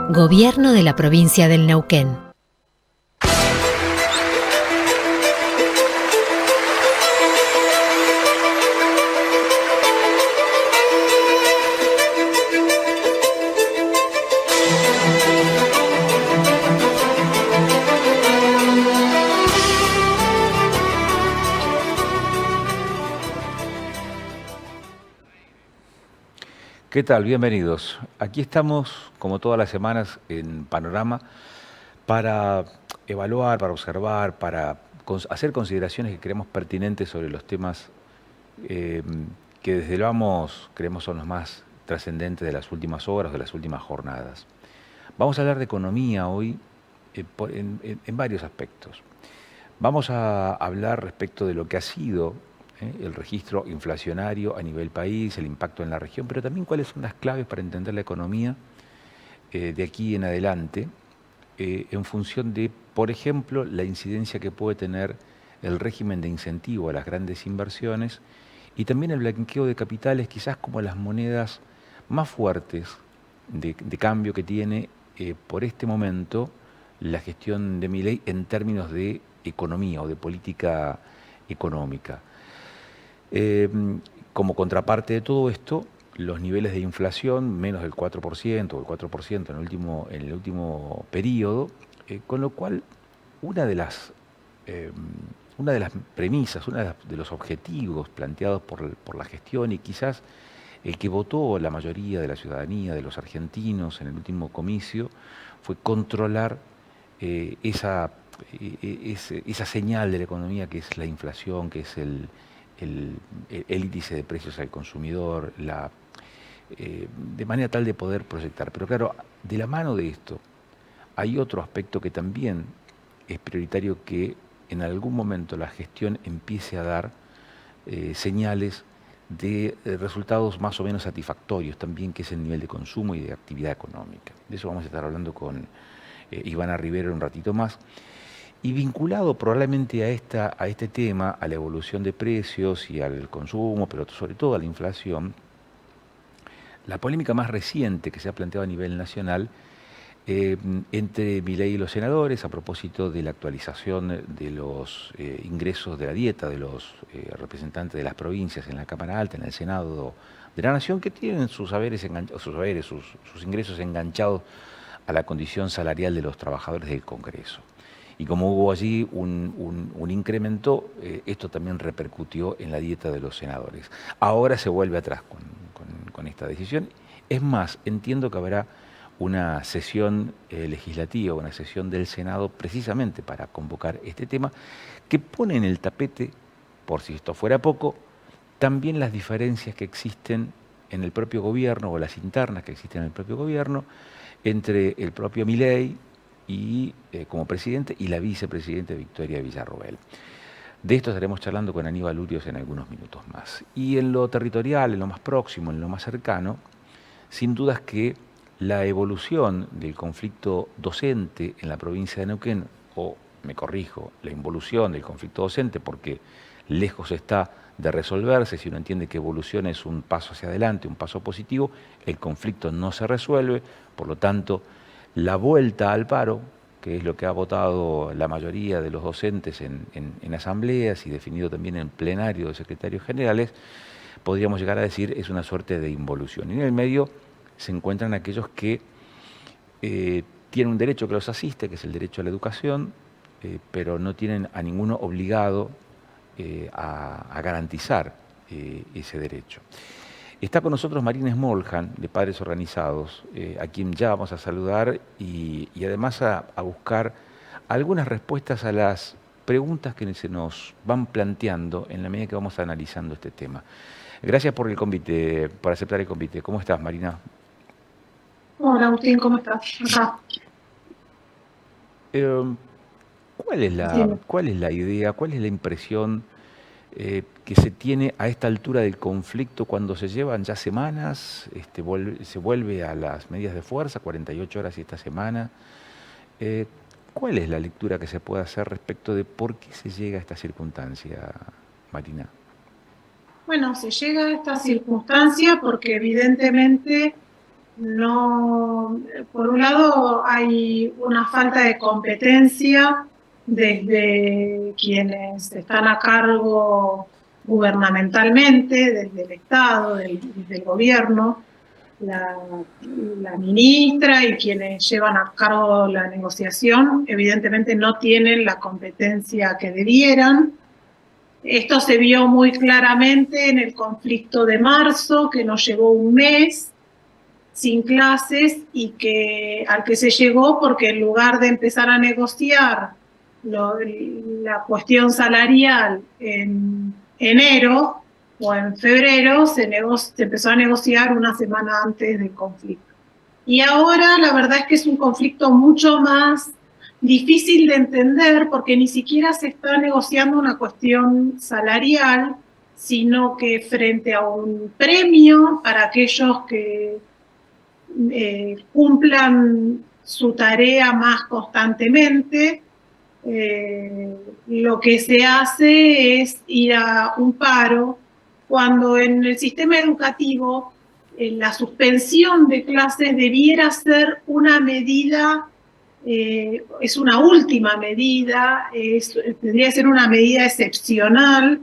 Gobierno de la Provincia del Neuquén. ¿Qué tal? Bienvenidos. Aquí estamos, como todas las semanas, en Panorama para evaluar, para observar, para hacer consideraciones que creemos pertinentes sobre los temas eh, que desde el Vamos creemos son los más trascendentes de las últimas horas, de las últimas jornadas. Vamos a hablar de economía hoy en varios aspectos. Vamos a hablar respecto de lo que ha sido el registro inflacionario a nivel país, el impacto en la región, pero también cuáles son las claves para entender la economía de aquí en adelante, en función de, por ejemplo, la incidencia que puede tener el régimen de incentivo a las grandes inversiones y también el blanqueo de capitales, quizás como las monedas más fuertes de cambio que tiene por este momento la gestión de Milei en términos de economía o de política económica. Como contraparte de todo esto, los niveles de inflación, menos del 4%, o el 4% en el último periodo, con lo cual una de las premisas, uno de los objetivos planteados por la gestión y quizás el que votó la mayoría de la ciudadanía, de los argentinos en el último comicio, fue controlar esa señal de la economía que es la inflación, que es el índice de precios al consumidor, de manera tal de poder proyectar. Pero claro, de la mano de esto, hay otro aspecto que también es prioritario, que en algún momento la gestión empiece a dar señales de resultados más o menos satisfactorios también, que es el nivel de consumo y de actividad económica. De eso vamos a estar hablando con Ivana Rivero un ratito más. Y vinculado probablemente a este tema, a la evolución de precios y al consumo, pero sobre todo a la inflación, la polémica más reciente que se ha planteado a nivel nacional entre Milei y los senadores a propósito de la actualización de los ingresos de la dieta de los representantes de las provincias en la Cámara Alta, en el Senado de la Nación, que tienen sus ingresos enganchados a la condición salarial de los trabajadores del Congreso. Y como hubo allí un incremento, esto también repercutió en la dieta de los senadores. Ahora se vuelve atrás con esta decisión. Es más, entiendo que habrá una sesión legislativa, una sesión del Senado precisamente para convocar este tema, que pone en el tapete, por si esto fuera poco, también las diferencias que existen en el propio gobierno, o las internas que existen en el propio gobierno, entre el propio Milei y como presidente y la vicepresidenta Victoria Villarroel. De esto estaremos charlando con Aníbal Urios en algunos minutos más. Y en lo territorial, en lo más próximo, en lo más cercano, sin dudas que la evolución del conflicto docente en la provincia de Neuquén, o me corrijo, la involución del conflicto docente, porque lejos está de resolverse, si uno entiende que evolución es un paso hacia adelante, un paso positivo, el conflicto no se resuelve, por lo tanto, la vuelta al paro, que es lo que ha votado la mayoría de los docentes en asambleas y definido también en plenario de secretarios generales, podríamos llegar a decir es una suerte de involución. Y en el medio se encuentran aquellos que tienen un derecho que los asiste, que es el derecho a la educación, pero no tienen a ninguno obligado a garantizar ese derecho. Está con nosotros Marina Smoljan, de Padres Organizados, a quien ya vamos a saludar y además a buscar algunas respuestas a las preguntas que se nos van planteando en la medida que vamos analizando este tema. Gracias por el convite, por aceptar el convite. ¿Cómo estás, Marina? Hola, Agustín, ¿cómo estás? Acá. ¿Cuál es la idea, cuál es la impresión que se tiene a esta altura del conflicto cuando se llevan ya semanas, se vuelve a las medidas de fuerza, 48 horas y esta semana? ¿Cuál es la lectura que se puede hacer respecto de por qué se llega a esta circunstancia, Marina? Bueno, se llega a esta circunstancia porque evidentemente no, por un lado hay una falta de competencia desde quienes están a cargo gubernamentalmente, desde el Estado, desde el gobierno, la, la ministra y quienes llevan a cargo la negociación, evidentemente no tienen la competencia que debieran. Esto se vio muy claramente en el conflicto de marzo, que nos llevó un mes sin clases y al que se llegó porque en lugar de empezar a negociar la cuestión salarial en enero o en febrero, se empezó a negociar una semana antes del conflicto. Y ahora la verdad es que es un conflicto mucho más difícil de entender porque ni siquiera se está negociando una cuestión salarial, sino que frente a un premio para aquellos que cumplan su tarea más constantemente, lo que se hace es ir a un paro, cuando en el sistema educativo la suspensión de clases debiera ser una medida, es una última medida, tendría que ser una medida excepcional,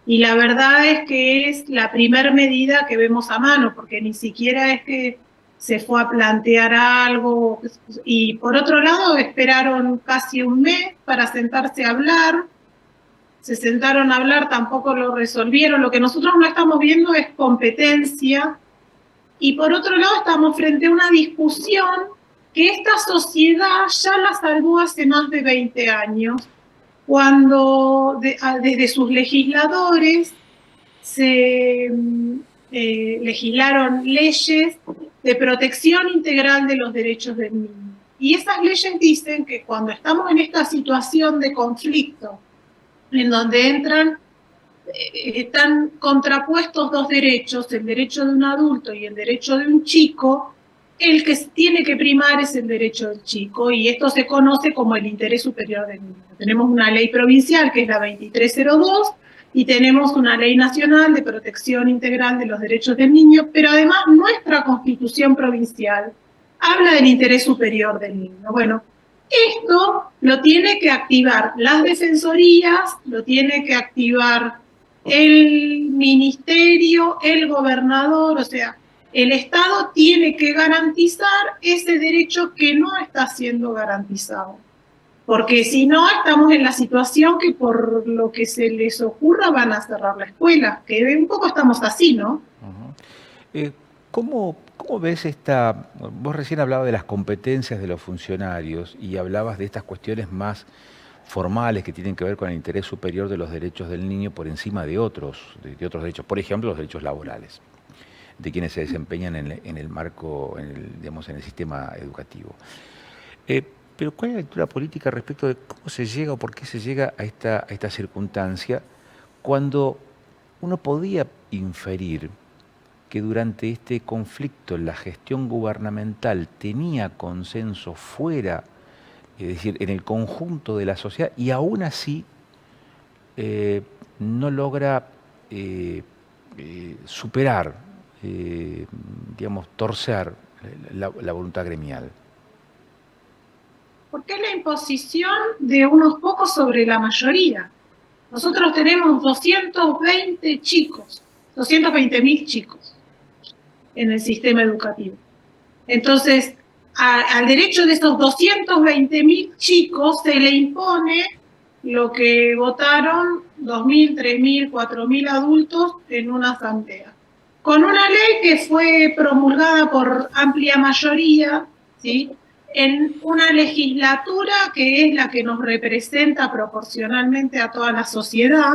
y la verdad es que es la primer medida que vemos a mano, porque ni siquiera es que se fue a plantear algo, y por otro lado esperaron casi un mes para sentarse a hablar, se sentaron a hablar, tampoco lo resolvieron, lo que nosotros no estamos viendo es competencia, y por otro lado estamos frente a una discusión que esta sociedad ya la salvó hace más de 20 años, cuando desde sus legisladores se legislaron leyes de protección integral de los derechos del niño. Y esas leyes dicen que cuando estamos en esta situación de conflicto, en donde están contrapuestos dos derechos, el derecho de un adulto y el derecho de un chico, el que tiene que primar es el derecho del chico, y esto se conoce como el interés superior del niño. Tenemos una ley provincial que es la 2302, y tenemos una ley nacional de protección integral de los derechos del niño, pero además nuestra Constitución provincial habla del interés superior del niño. Bueno, esto lo tiene que activar las defensorías, lo tiene que activar el ministerio, el gobernador, o sea, el Estado tiene que garantizar ese derecho que no está siendo garantizado. Porque si no, estamos en la situación que por lo que se les ocurra van a cerrar la escuela, que un poco estamos así, ¿no? ¿Cómo ves esta? Vos recién hablabas de las competencias de los funcionarios y hablabas de estas cuestiones más formales que tienen que ver con el interés superior de los derechos del niño por encima de otros derechos, por ejemplo, los derechos laborales de quienes se desempeñan en el marco, digamos, en el sistema educativo. Pero ¿cuál es la lectura política respecto de cómo se llega o por qué se llega a esta circunstancia cuando uno podía inferir que durante este conflicto la gestión gubernamental tenía consenso fuera, es decir, en el conjunto de la sociedad, y aún así no logra superar, digamos, torcer la voluntad gremial? Porque es la imposición de unos pocos sobre la mayoría. Nosotros tenemos 220 chicos, 220.000 chicos en el sistema educativo. Entonces, al derecho de esos 220.000 chicos se le impone lo que votaron 2.000, 3.000, 4.000 adultos en una asamblea. Con una ley que fue promulgada por amplia mayoría, ¿sí?, en una legislatura que es la que nos representa proporcionalmente a toda la sociedad.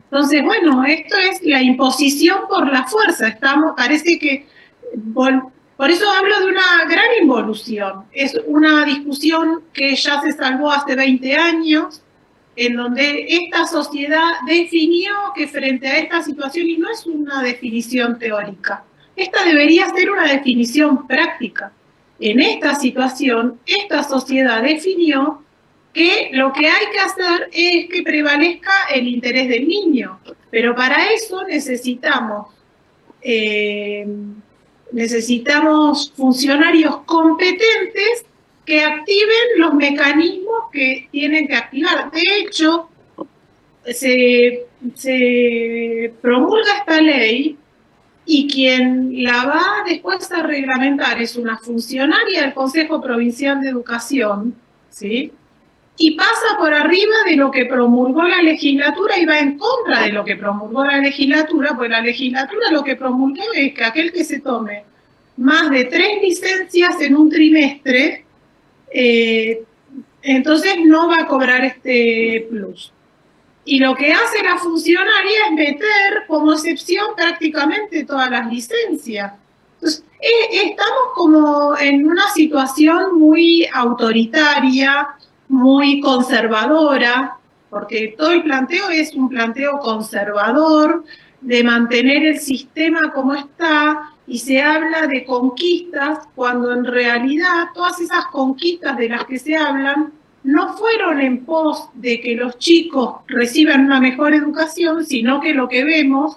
Entonces, bueno, esto es la imposición por la fuerza. Parece que, por eso hablo de una gran involución. Es una discusión que ya se salvó hace 20 años, en donde esta sociedad definió que frente a esta situación, y no es una definición teórica, esta debería ser una definición práctica. En esta situación, esta sociedad definió que lo que hay que hacer es que prevalezca el interés del niño, pero para eso necesitamos necesitamos funcionarios competentes que activen los mecanismos que tienen que activar. De hecho, se promulga esta ley y quien la va después a reglamentar es una funcionaria del Consejo Provincial de Educación, ¿sí? Y pasa por arriba de lo que promulgó la legislatura y va en contra de lo que promulgó la legislatura, porque la legislatura lo que promulgó es que aquel que se tome más de 3 licencias en un trimestre, entonces no va a cobrar este plus. Y lo que hace la funcionaria es meter como excepción prácticamente todas las licencias. Entonces, estamos como en una situación muy autoritaria, muy conservadora, porque todo el planteo es un planteo conservador, de mantener el sistema como está, y se habla de conquistas, cuando en realidad todas esas conquistas de las que se hablan no fueron en pos de que los chicos reciban una mejor educación, sino que lo que vemos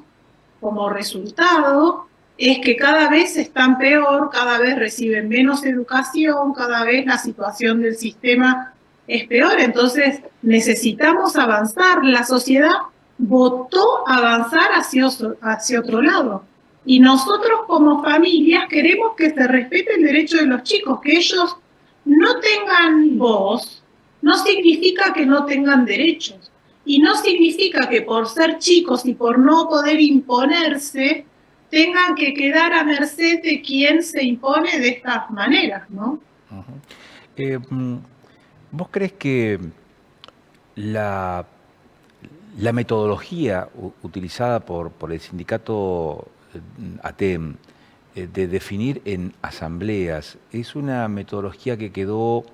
como resultado es que cada vez están peor, cada vez reciben menos educación, cada vez la situación del sistema es peor. Entonces necesitamos avanzar. La sociedad votó avanzar hacia otro lado. Y nosotros como familias queremos que se respete el derecho de los chicos, que ellos no tengan voz, no significa que no tengan derechos. Y no significa que por ser chicos y por no poder imponerse, tengan que quedar a merced de quien se impone de estas maneras, ¿no? ¿Vos crees que la metodología utilizada por el sindicato ATEM de definir en asambleas es una metodología que quedó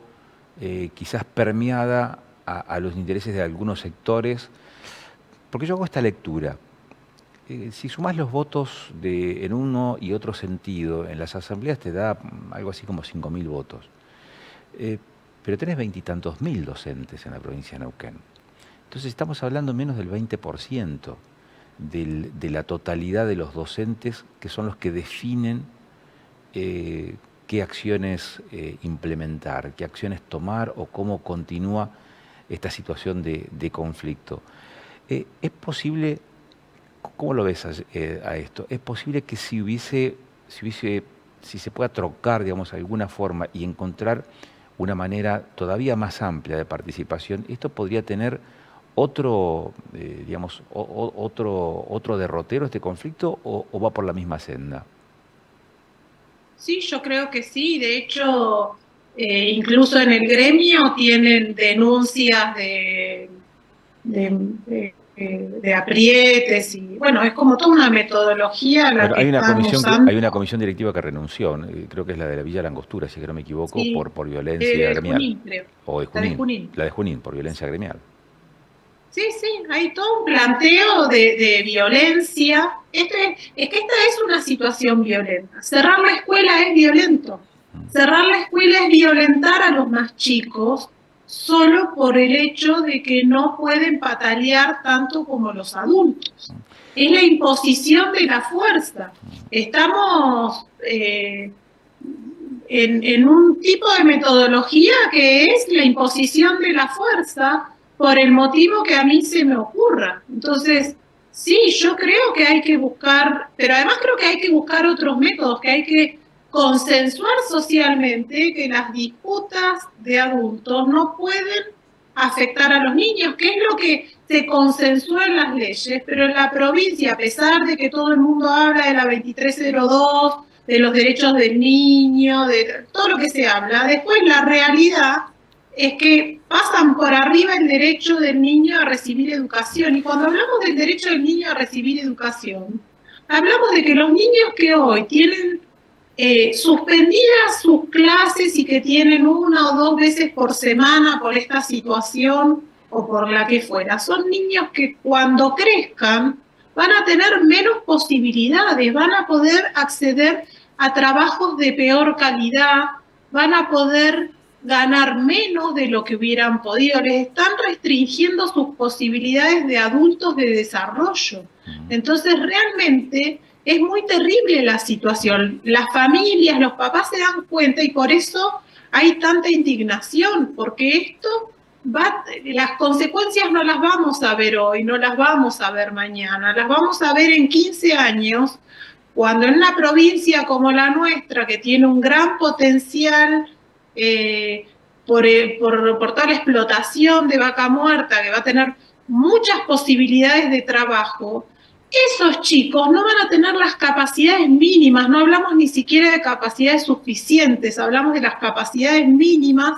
quizás permeada a los intereses de algunos sectores? Porque yo hago esta lectura. Si sumás los votos en uno y otro sentido, en las asambleas te da algo así como 5.000 votos. Pero tenés 20 y tantos mil docentes en la provincia de Neuquén. Entonces estamos hablando menos del 20% de la totalidad de los docentes, que son los que definen qué acciones implementar, qué acciones tomar o cómo continúa esta situación de conflicto. ¿Es posible, cómo lo ves a esto? ¿Es posible que si se pueda trocar, digamos, alguna forma y encontrar una manera todavía más amplia de participación, esto podría tener otro derrotero este conflicto o va por la misma senda? Sí, yo creo que sí. De hecho, incluso en el gremio tienen denuncias de aprietes y bueno, es como toda una metodología la que están usando. Hay una comisión directiva que renunció, creo que es la de la Villa Langostura, si no me equivoco, Sí, por violencia gremial. Junín, creo. O de Junín. La de Junín, por violencia gremial. Sí, hay todo un planteo de violencia. Es que esta es una situación violenta. Cerrar la escuela es violento. Cerrar la escuela es violentar a los más chicos solo por el hecho de que no pueden patalear tanto como los adultos. Es la imposición de la fuerza. Estamos en un tipo de metodología que es la imposición de la fuerza por el motivo que a mí se me ocurra. Entonces, sí, yo creo que hay que buscar, pero además creo que hay que buscar otros métodos, que hay que consensuar socialmente que las disputas de adultos no pueden afectar a los niños, que es lo que se consensuó en las leyes, pero en la provincia, a pesar de que todo el mundo habla de la 2302, de los derechos del niño, de todo lo que se habla, después la realidad es que pasan por arriba el derecho del niño a recibir educación. Y cuando hablamos del derecho del niño a recibir educación, hablamos de que los niños que hoy tienen suspendidas sus clases y que tienen 1 o 2 veces por semana por esta situación o por la que fuera, son niños que cuando crezcan van a tener menos posibilidades, van a poder acceder a trabajos de peor calidad, van a poder ganar menos de lo que hubieran podido, les están restringiendo sus posibilidades de adultos de desarrollo. Entonces realmente es muy terrible la situación. Las familias, los papás se dan cuenta y por eso hay tanta indignación, porque esto las consecuencias no las vamos a ver hoy, no las vamos a ver mañana, las vamos a ver en 15 años, cuando en una provincia como la nuestra, que tiene un gran potencial por toda la explotación de vaca muerta, que va a tener muchas posibilidades de trabajo, esos chicos no van a tener las capacidades mínimas, no hablamos ni siquiera de capacidades suficientes, hablamos de las capacidades mínimas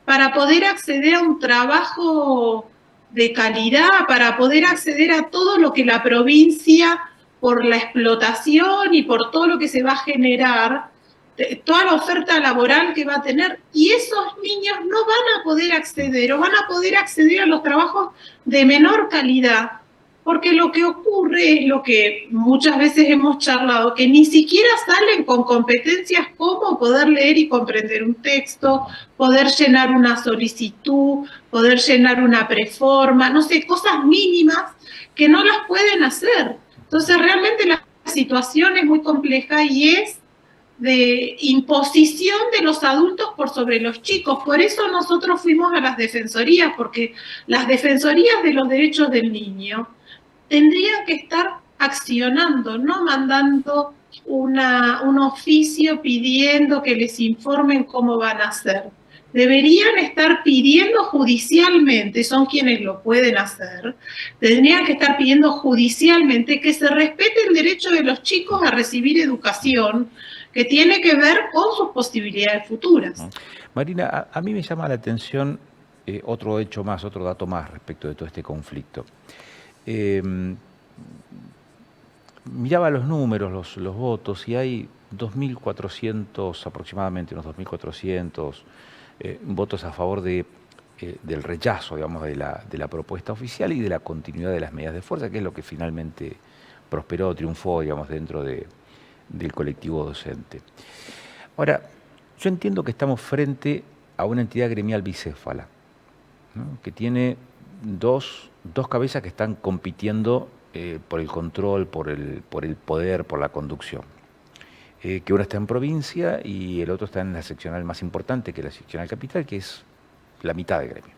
para poder acceder a un trabajo de calidad, para poder acceder a todo lo que la provincia, por la explotación y por todo lo que se va a generar, toda la oferta laboral que va a tener, y esos niños no van a poder acceder o van a poder acceder a los trabajos de menor calidad, porque lo que ocurre es lo que muchas veces hemos charlado, que ni siquiera salen con competencias como poder leer y comprender un texto, poder llenar una solicitud, poder llenar una preforma, no sé, cosas mínimas que no las pueden hacer. Entonces realmente la situación es muy compleja y es de imposición de los adultos por sobre los chicos. Por eso nosotros fuimos a las defensorías, porque las defensorías de los derechos del niño tendrían que estar accionando, no mandando un oficio pidiendo que les informen cómo van a hacer. Deberían estar pidiendo judicialmente, son quienes lo pueden hacer, tendrían que estar pidiendo judicialmente que se respete el derecho de los chicos a recibir educación, que tiene que ver con sus posibilidades futuras. Marina, a mí me llama la atención otro hecho más, otro dato más respecto de todo este conflicto. Miraba los números, los votos, y hay 2.400, aproximadamente unos 2.400 votos a favor del rechazo, digamos, de la propuesta oficial y de la continuidad de las medidas de fuerza, que es lo que finalmente prosperó, triunfó, digamos, dentro del colectivo docente. Ahora, yo entiendo que estamos frente a una entidad gremial bicéfala, ¿no?, que tiene dos cabezas que están compitiendo por el control, por el poder, por la conducción. Que uno está en provincia y el otro está en la seccional más importante, que es la seccional capital, que es la mitad del gremio.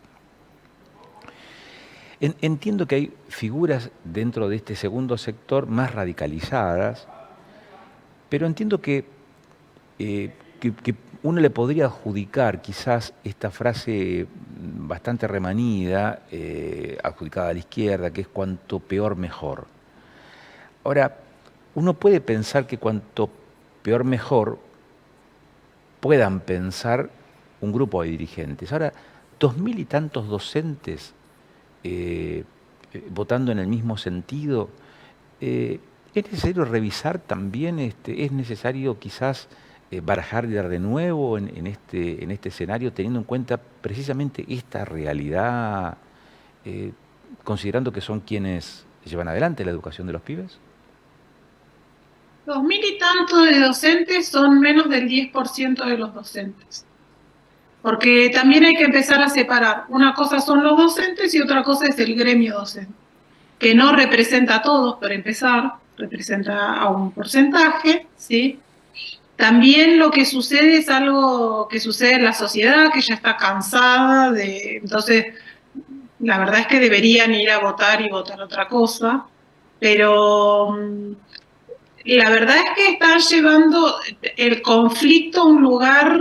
Entiendo que hay figuras dentro de este segundo sector más radicalizadas, pero entiendo que uno le podría adjudicar quizás esta frase bastante remanida, adjudicada a la izquierda, que es cuanto peor mejor. Ahora, uno puede pensar que cuanto peor mejor puedan pensar un grupo de dirigentes. Ahora, 2.000 y tantos docentes votando en el mismo sentido, ¿es necesario revisar también, es necesario quizás barajar de nuevo en este escenario, teniendo en cuenta precisamente esta realidad, considerando que son quienes llevan adelante la educación de los pibes? 2.000 y tantos de docentes son menos del 10% de los docentes. Porque también hay que empezar a separar. Una cosa son los docentes y otra cosa es el gremio docente, que no representa a todos, para empezar, representa a un porcentaje, ¿sí? También lo que sucede es algo que sucede en la sociedad, que ya está cansada de... Entonces, la verdad es que deberían ir a votar y votar otra cosa, pero la verdad es que están llevando el conflicto a un lugar...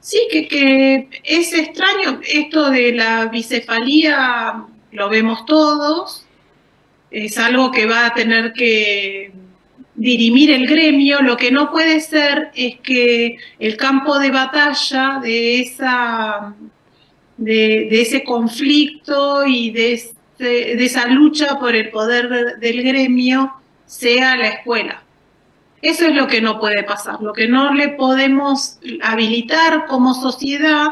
sí, que es extraño. Esto de la bicefalía lo vemos todos, es algo que va a tener que dirimir el gremio. Lo que no puede ser es que el campo de batalla de ese conflicto y de esa lucha por el poder del gremio sea la escuela. Eso es lo que no puede pasar. Lo que no le podemos habilitar como sociedad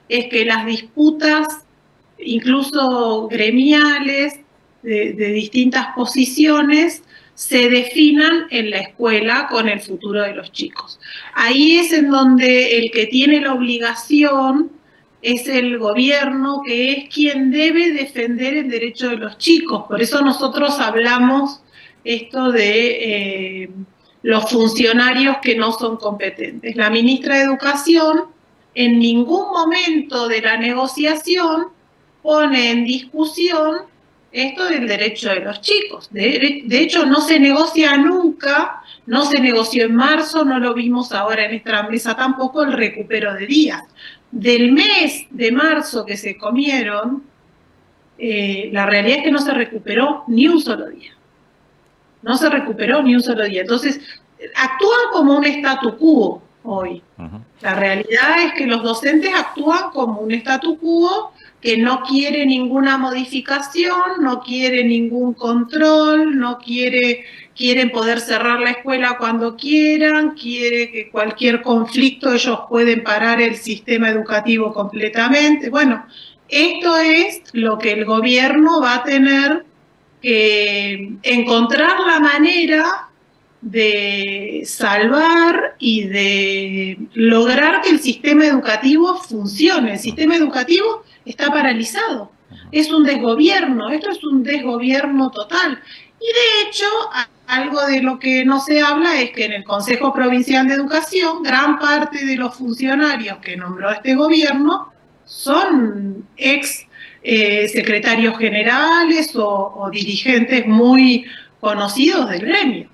es que las disputas, incluso gremiales, de distintas posiciones, se definan en la escuela con el futuro de los chicos. Ahí es en donde el que tiene la obligación es el gobierno, que es quien debe defender el derecho de los chicos. Por eso nosotros hablamos esto de los funcionarios que no son competentes. La ministra de Educación en ningún momento de la negociación pone en discusión esto del derecho de los chicos. De hecho, no se negocia nunca, no se negoció en marzo, no lo vimos ahora en esta mesa tampoco, el recupero de días. Del mes de marzo que se comieron, la realidad es que no se recuperó ni un solo día. No se recuperó ni un solo día. Entonces, actúan como un statu quo hoy. La realidad es que los docentes actúan como un statu quo que no quiere ninguna modificación, no quiere ningún control, quieren poder cerrar la escuela cuando quieran, quiere que cualquier conflicto ellos pueden parar el sistema educativo completamente. Bueno, esto es lo que el gobierno va a tener que encontrar la manera de salvar y de lograr que el sistema educativo funcione. El sistema educativo está paralizado. Es un desgobierno, esto es un desgobierno total. Y de hecho, algo de lo que no se habla es que en el Consejo Provincial de Educación, gran parte de los funcionarios que nombró este gobierno son ex secretarios generales o dirigentes muy conocidos del gremio.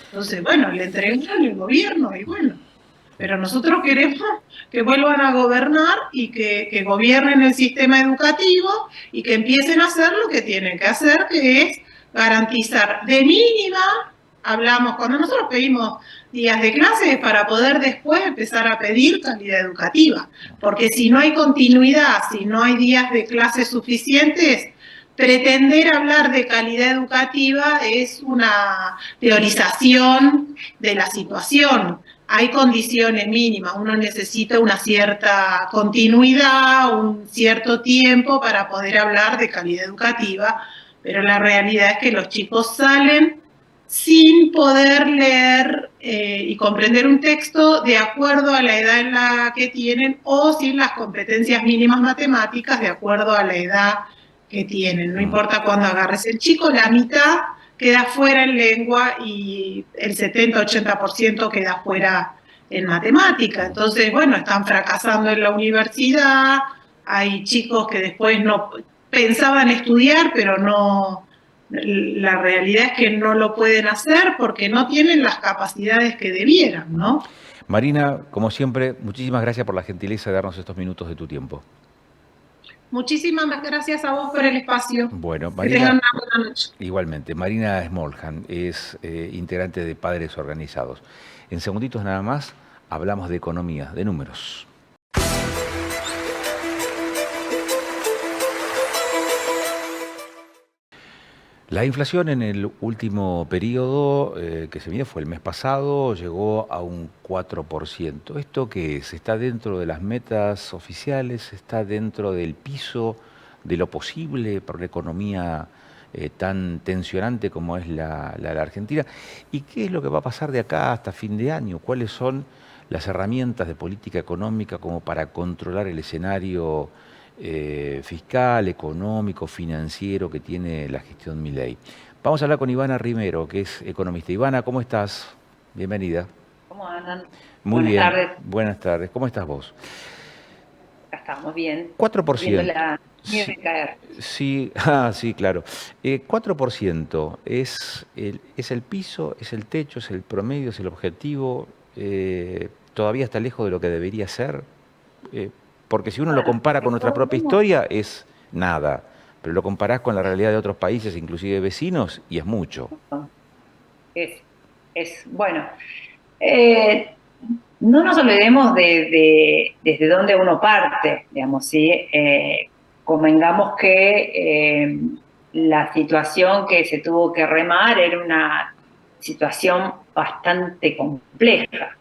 Entonces, bueno, le entregaron el gobierno y bueno, pero nosotros queremos que vuelvan a gobernar y que gobiernen el sistema educativo y que empiecen a hacer lo que tienen que hacer, que es garantizar de mínima, hablamos, cuando nosotros pedimos días de clases para poder después empezar a pedir calidad educativa, porque si no hay continuidad, si no hay días de clases suficientes, pretender hablar de calidad educativa es una teorización de la situación. Hay condiciones mínimas, uno necesita una cierta continuidad, un cierto tiempo para poder hablar de calidad educativa, pero la realidad es que los chicos salen sin poder leer y comprender un texto de acuerdo a la edad en la que tienen o sin las competencias mínimas matemáticas de acuerdo a la edad que tienen. No importa cuándo agarres el chico, la mitad queda fuera en lengua y el 70-80% queda fuera en matemática. Entonces, bueno, están fracasando en la universidad, hay chicos que después no pensaban estudiar, pero no, la realidad es que no lo pueden hacer porque no tienen las capacidades que debieran, ¿no? Marina, como siempre, muchísimas gracias por la gentileza de darnos estos minutos de tu tiempo. Muchísimas gracias a vos por el espacio. Bueno, que Marina, tengan una buena noche. Igualmente, Marina Smoljan es integrante de Padres Organizados. En segunditos nada más hablamos de economía, de números. La inflación en el último periodo que se midió fue el mes pasado, llegó a un 4%. ¿Esto qué es? ¿Está dentro de las metas oficiales? ¿Está dentro del piso de lo posible para una economía tan tensionante como es la de la Argentina? ¿Y qué es lo que va a pasar de acá hasta fin de año? ¿Cuáles son las herramientas de política económica como para controlar el escenario fiscal, económico, financiero que tiene la gestión Milei? Vamos a hablar con Ivana Rimero, que es economista. Ivana, ¿cómo estás? Bienvenida. ¿Cómo andan? Muy Buenas bien. tardes. Buenas tardes. ¿Cómo estás vos? Acá estamos bien. 4%. Viendo la nieve caer. Sí, sí, claro. 4% es el piso, es el techo, es el promedio, es el objetivo. Todavía está lejos de lo que debería ser. Porque si uno lo compara con nuestra propia historia, es nada. Pero lo comparás con la realidad de otros países, inclusive vecinos, y es mucho. Bueno, no nos olvidemos de desde dónde uno parte, digamos, ¿sí? Convengamos que la situación que se tuvo que remar era una situación bastante compleja.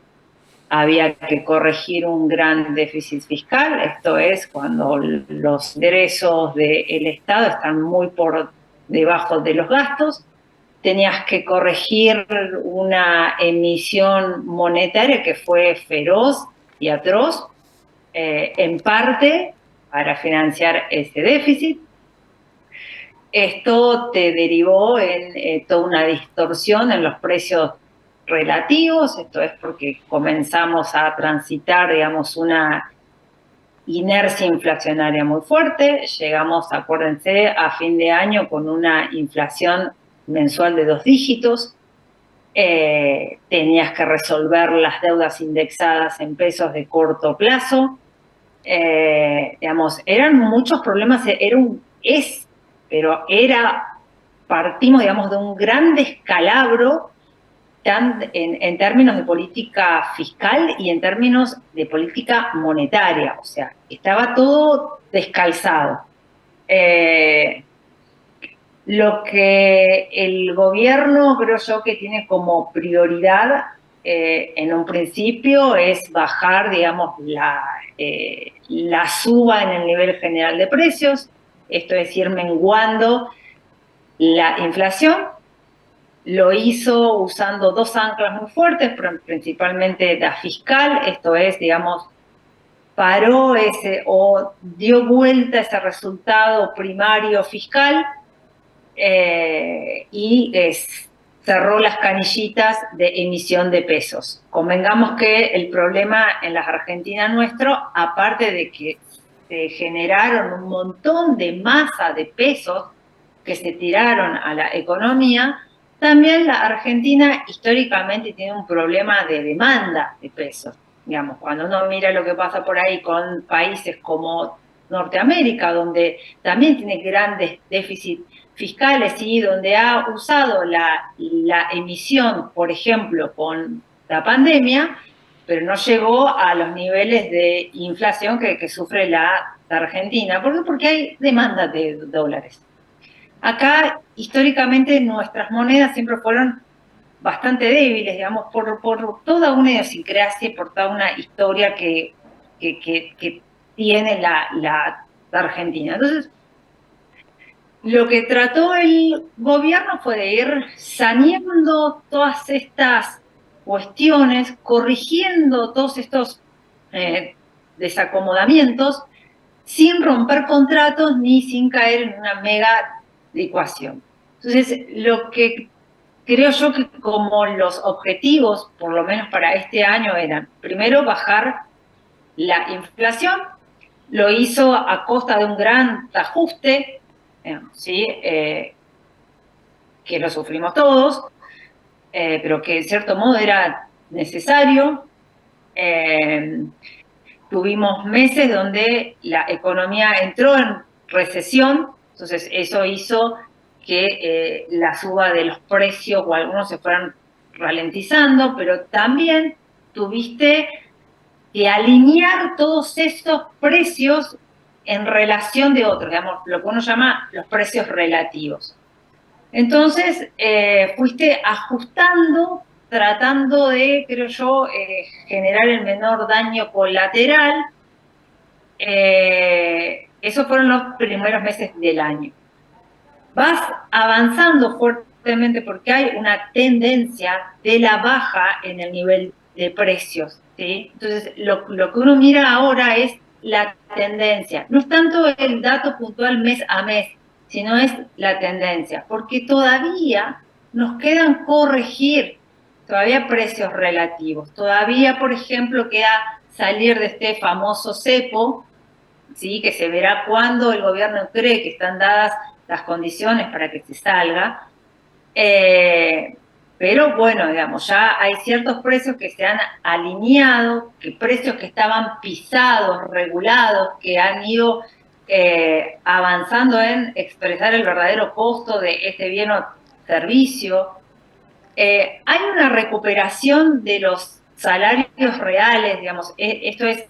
Había que corregir un gran déficit fiscal, esto es cuando los ingresos del Estado están muy por debajo de los gastos. Tenías que corregir una emisión monetaria que fue feroz y atroz, en parte para financiar ese déficit. esto te derivó en toda una distorsión en los precios relativos. Esto es porque comenzamos a transitar, digamos, una inercia inflacionaria muy fuerte. Llegamos, acuérdense, a fin de año con una inflación mensual de 2 dígitos. Tenías que resolver las deudas indexadas en pesos de corto plazo. Digamos, eran muchos problemas, partimos, digamos, de un gran descalabro en términos de política fiscal y en términos de política monetaria. O sea, estaba todo descalzado. Lo que el gobierno, creo yo, que tiene como prioridad en un principio es bajar, digamos, la suba en el nivel general de precios, esto es ir menguando la inflación. Lo hizo usando 2 anclas muy fuertes, principalmente la fiscal, esto es, digamos, paró o dio vuelta ese resultado primario fiscal y cerró las canillitas de emisión de pesos. Convengamos que el problema en la Argentina nuestro, aparte de que se generaron un montón de masa de pesos que se tiraron a la economía, también la Argentina históricamente tiene un problema de demanda de pesos. Digamos, cuando uno mira lo que pasa por ahí con países como Norteamérica, donde también tiene grandes déficits fiscales y donde ha usado la emisión, por ejemplo, con la pandemia, pero no llegó a los niveles de inflación que sufre la Argentina. ¿Por qué? Porque hay demanda de dólares. Acá, históricamente, nuestras monedas siempre fueron bastante débiles, digamos, por toda una idiosincrasia, por toda una historia que tiene la Argentina. Entonces, lo que trató el gobierno fue de ir saneando todas estas cuestiones, corrigiendo todos estos desacomodamientos, sin romper contratos ni sin caer en una mega licuación. Entonces, lo que creo yo que como los objetivos, por lo menos para este año, eran, primero, bajar la inflación. Lo hizo a costa de un gran ajuste, ¿sí? Que lo sufrimos todos, pero que en cierto modo era necesario. Tuvimos meses donde la economía entró en recesión, entonces eso hizo que la suba de los precios o algunos se fueran ralentizando, pero también tuviste que alinear todos esos precios en relación de otros, digamos, lo que uno llama los precios relativos. Entonces, fuiste ajustando, tratando de, creo yo, generar el menor daño colateral. Esos fueron los primeros meses del año. Vas avanzando fuertemente porque hay una tendencia de la baja en el nivel de precios, ¿sí? Entonces, lo que uno mira ahora es la tendencia. No es tanto el dato puntual mes a mes, sino es la tendencia, porque todavía nos quedan corregir todavía precios relativos. Todavía, por ejemplo, queda salir de este famoso cepo, ¿sí? Que se verá cuando el gobierno cree que están dadas las condiciones para que se salga. Pero bueno, digamos, ya hay ciertos precios que se han alineado, que precios que estaban pisados, regulados, que han ido avanzando en expresar el verdadero costo de este bien o servicio. Hay una recuperación de los salarios reales, digamos, esto es,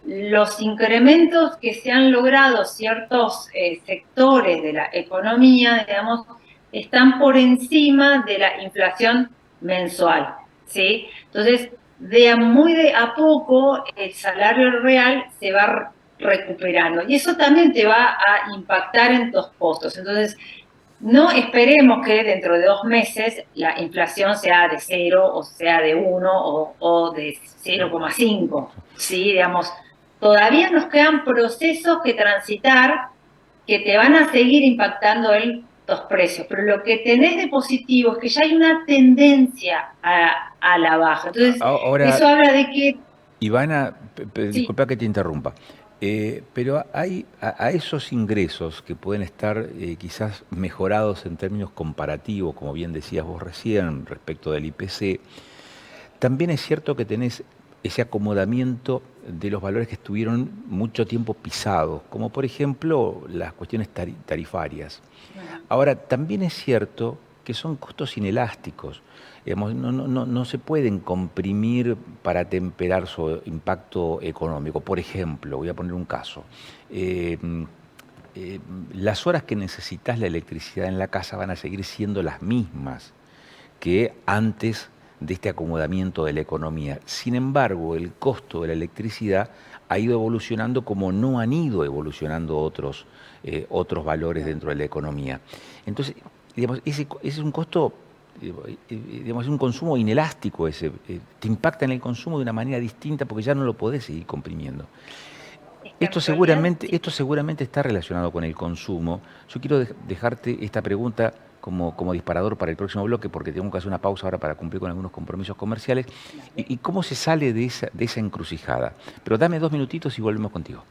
los incrementos que se han logrado ciertos sectores de la economía, digamos, están por encima de la inflación mensual, ¿sí? Entonces, muy de a poco, el salario real se va recuperando. Y eso también te va a impactar en tus costos. Entonces, no esperemos que dentro de 2 meses la inflación sea de 0 o sea de 1 o de 0,5, ¿sí? Digamos, todavía nos quedan procesos que transitar que te van a seguir impactando en los precios, pero lo que tenés de positivo es que ya hay una tendencia a la baja. Entonces, Ahora, eso habla de que... Ivana, Sí. disculpa que te interrumpa, pero hay a esos ingresos que pueden estar quizás mejorados en términos comparativos, como bien decías vos recién, respecto del IPC, también es cierto que tenés ese acomodamiento de los valores que estuvieron mucho tiempo pisados, como por ejemplo las cuestiones tarifarias. Ahora, también es cierto que son costos inelásticos. Digamos, no se pueden comprimir para atemperar su impacto económico. Por ejemplo, voy a poner un caso. Eh, las horas que necesitas la electricidad en la casa van a seguir siendo las mismas que antes de este acomodamiento de la economía. Sin embargo, el costo de la electricidad ha ido evolucionando como no han ido evolucionando otros valores dentro de la economía. Entonces, digamos, ese es un costo, digamos, es un consumo inelástico ese. Te impacta en el consumo de una manera distinta porque ya no lo podés seguir comprimiendo. Esto seguramente está relacionado con el consumo. Yo quiero dejarte esta pregunta como disparador para el próximo bloque, porque tengo que hacer una pausa ahora para cumplir con algunos compromisos comerciales. ¿Y cómo se sale de esa encrucijada? Pero dame 2 minutitos y volvemos contigo.